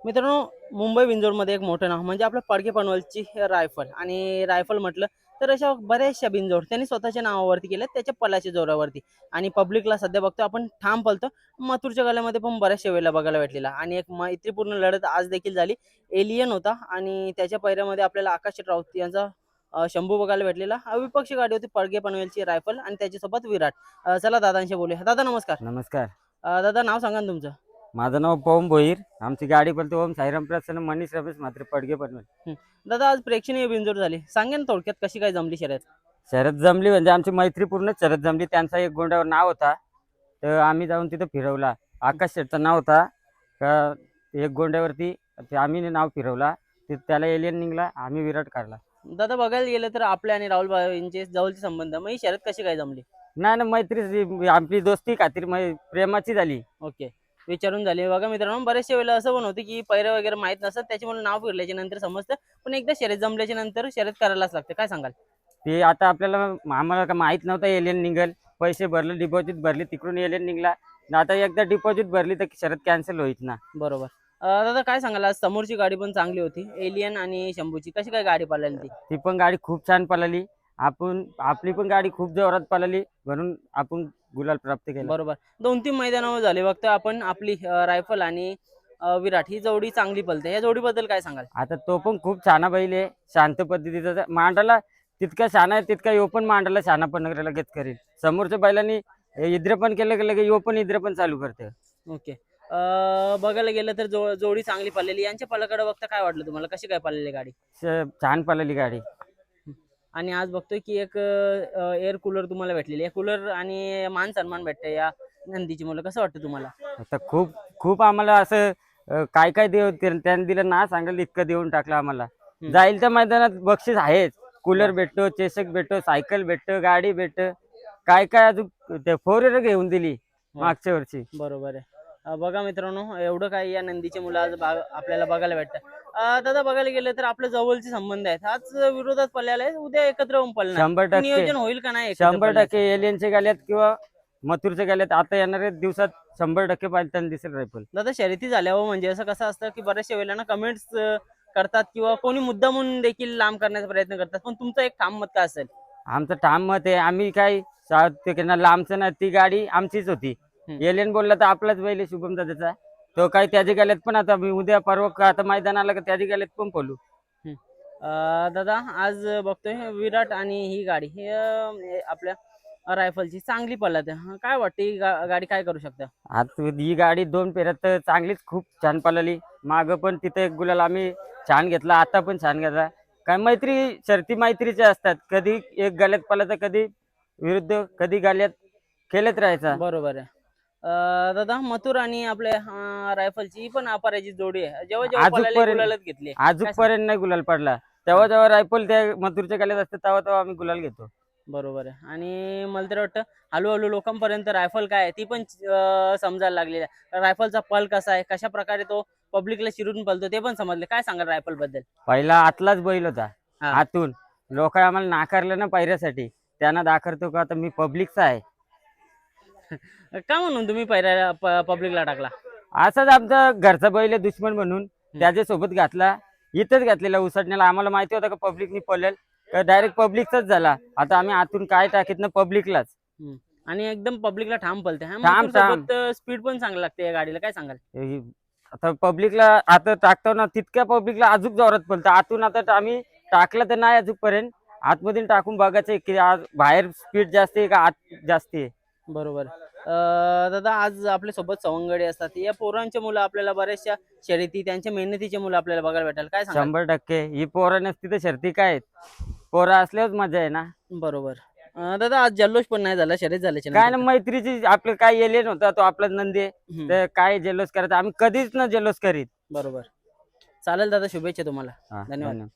मित्रांनो, मुंबई बिंजोडमध्ये एक मोठं नाव म्हणजे आपलं पडके पनवेलची रायफल. आणि रायफल म्हटलं तर अशा बऱ्याचशा बिनजोड त्यांनी स्वतःच्या नावावरती केल्या, त्याच्या पलाच्या जोरावरती. आणि पब्लिकला सध्या बघतो आपण ठाम पलतो. मथुरच्या गल्यामध्ये पण बऱ्याचशा वेळेला बघायला भेटलेला. आणि एक मैत्रीपूर्ण लढत आज देखील झाली. एलियन होता आणि त्याच्या पैऱ्यामध्ये आपल्याला आकाश राऊत यांचा शंभू बघायला भेटलेला. विपक्षी गाडी होती पडके पनवेलची रायफल आणि त्याच्यासोबत विराट. चला दादांशी बोलूया. दादा नमस्कार. नमस्कार. दादा नाव सांगा ना तुमचं. माझं नाव पवन भोईर. आमची गाडी पडते ओम साईराम प्रसन्न मनीष रमेश मात्र पडगे पनवेल. दादा आज प्रेक्षणीय बिनजोड झाली, सांगा ना थोडक्यात कशी काय जमली शर्यत. शरद जमली म्हणजे आमची मैत्रीपूर्ण शरद जमली. त्यांचा एक गोंड्यावर नाव होता, तर आम्ही जाऊन तिथं फिरवला. आकाश शेठचं नाव होता का एक गोंड्यावरती ते आम्ही नाव फिरवला, ते त्याला एलियन निघला, आम्ही विराट काढला. दादा बघायला गेलं तर आपल्या आणि राहुल यांचे जवळचे संबंध, मग ही शर्यत कशी काय जमली. नाही ना, मैत्री आपली दोस्ती खातीर प्रेमाची झाली. ओके, विचारून झाली. बघा मित्रांनो, बऱ्याचशा वेळेला असं पण होतं की पैरे वगैरे माहित नसतात, त्याच्यामुळे नाव फिरल्याच्या नंतर समजतं. पण एकदा शर्यत जमल्याच्या नंतर शर्यत करायलाच लागते, काय सांगाल. ते आता आपल्याला आम्हाला का माहित नव्हतं एलियन निघल. पैसे भरले, डिपॉझिट भरली, तिकडून एलियन निघला. आता एकदा डिपॉझिट भरली तर शरद कॅन्सल होईत ना. बरोबर. दादा काय सांगाल, आज समोरची गाडी पण चांगली होती, एलियन आणि शंभूची, कशी काय गाडी पाळली ती. ती पण गाडी खूप छान पळाली. आपली पण गाडी खूप जोरात पळाली, म्हणून आपण गुलाल प्राप्त केला. बरोबर. 2-3 मैदानावर झाले बघतो आपण, आपली रायफल आणि विराट ही जोडी चांगली पळते. या जोडीबद्दल काय सांगाल. आता तो पण खूप छान बैल आहे, शांत पद्धतीचा मांडाला तितका छान आहे, तितका यो पण मांडाला छान पण लगेच करेल. समोरच्या बैलांनी इद्र पण केलं की लगे यो पण इद्र पण चालू करते. ओके. बघायला गेलं तर जोडी चांगली पळलेली. यांच्या पलाकडे बघता काय वाटलं तुम्हाला, कशी काय पळलेली गाडी. छान पळाली गाडी. आणि आज बघतोय की एक एअर कूलर तुम्हाला भेटलेली आहे. कूलर आणि मान सन्मान भेटते या नंदीची मुलं, कसं वाटतं तुम्हाला. आता खूप खूप आम्हाला असं काय काय देव त्यांनी दिलं ना, सांगाल इतकं देऊन टाकलं आम्हाला. जाईल त्या मैदानात बक्षीस आहेच. कूलर भेटतो, चेसक भेटतो, सायकल भेटतो, गाडी भेटतो, काय काय अजून ते 4 व्हीलर घेऊन दिली मागच्या वर्षी. बरोबर आहे. बघा मित्रांनो, एवढं काही या नंदीचे मुलं आज आपल्याला बघायला भेटतं. दादा बघायला गेलं तर आपल्या जवळचे संबंध आहेत. आज विरोधात पडलेला आहे, उद्या एकत्र होऊन पडणार. 100% नियोजन होईल का नाही. 100% एलियनच्या गाल्यात किंवा मथुरच्या गाल्यात आता येणाऱ्या दिवसात 100% पालताना दिसेल रायफल. दादा शर्यती झाल्यावर म्हणजे असं कसं असतं की बऱ्याचशा वेळेला ना कमेंट्स करतात किंवा कोणी मुद्दामून देखील लांब करण्याचा प्रयत्न करतात, पण तुमचं एक ठाम मत काय असेल. आमचं ठाम मत आहे, आम्ही काय लांबचं ना, ती गाडी आमचीच होती. एलियन बोलला तर आपलाच बैल आहे शुभम दादाचा. तो काय त्याच्या गाल्यात पण आता मी उद्या परवा आता मैदान आलं का त्याच्या गाल्यात पण पळू. दादा आज बघतोय विराट आणि ही गाडी हे आपल्या रायफलची चांगली पळते. काय वाटते ही गाडी काय करू शकता. आता ही गाडी 2 फेऱ्यात तर चांगलीच खूप छान पळाली. माग पण तिथे एक गुलाल आम्ही छान घेतला, आता पण छान घेतला. काय शर्ती मैत्रीच्या असतात, कधी एक गाल्यात पळायचा, कधी विरुद्ध, कधी गाल्यात खेळत राहायचा. बरोबर आहे. दादा मथुर आणि आपल्या रायफलची ही पण अपराजित जोडी आहे. जेव्हा जेव्हा गुलालच घेतली, आजूपर्यंत नाही गुलाल पडला. तेव्हा जेव्हा रायफल त्या मथुरच्या गाल्यात असते तेव्हा तेव्हा आम्ही गुलाल घेतो. बरोबर आहे. आणि मला तर वाटतं हळूहळू लोकांपर्यंत रायफल काय आहे ती पण समजायला लागलेली आहे. रायफलचा पल कसा आहे, कशा प्रकारे तो पब्लिकला शिरून पलतो ते पण समजले. काय सांगाल रायफल बद्दल. पहिला आतलाच बैल होता, आतून लोक आम्हाला नाकारलं ना पायऱ्यासाठी, त्यांना दाखवतो का आता मी पब्लिकचा आहे. का म्हणून तुम्ही पहिल्या पब्लिकला टाकला. असाच आमचा घरचा बैल आहे दुश्मन म्हणून त्याच्यासोबत घातला. इथंच घातलेला उसडण्याला. आम्हाला माहिती होतं का पब्लिकनी पळेल, तर डायरेक्ट पब्लिकचाच झाला. आता आम्ही आतून काय टाकीत ना पब्लिकलाच. आणि एकदम पब्लिकला ठाम पलते. स्पीड पण चांगली लागते या गाडीला, काय सांगाल. आता पब्लिकला आता टाकतो ना, तितक्या पब्लिकला अजून जोरात पळतं. आतून आता आम्ही टाकलं तर नाही अजूनपर्यंत, आतमधून टाकून बघायचं की आज बाहेर स्पीड जास्त आहे का आत जास्त आहे. बरोबर. दादा आज आपल्या सोबत सवंगडी असतात, या पोरांच्या मुलं आपल्याला बऱ्याचशा शर्यती त्यांच्या मेहनतीचे मुलं आपल्याला बघायला भेटाल, काय सांगाल. 100% ही पोरं नसती तर शर्ती काय, पोरं असल्यावर मजा आहे ना. बरोबर. दादा आज जल्लोष पण नाही झाला शर्यत झाल्याच्या काय ना, मैत्रीची आपलं काय एलियन होता तो आपला नंदी आहे, तर काय जल्लोष करायचं, आम्ही कधीच ना जल्लोष करीत. बरोबर. चालेल दादा, शुभेच्छा तुम्हाला. धन्यवाद.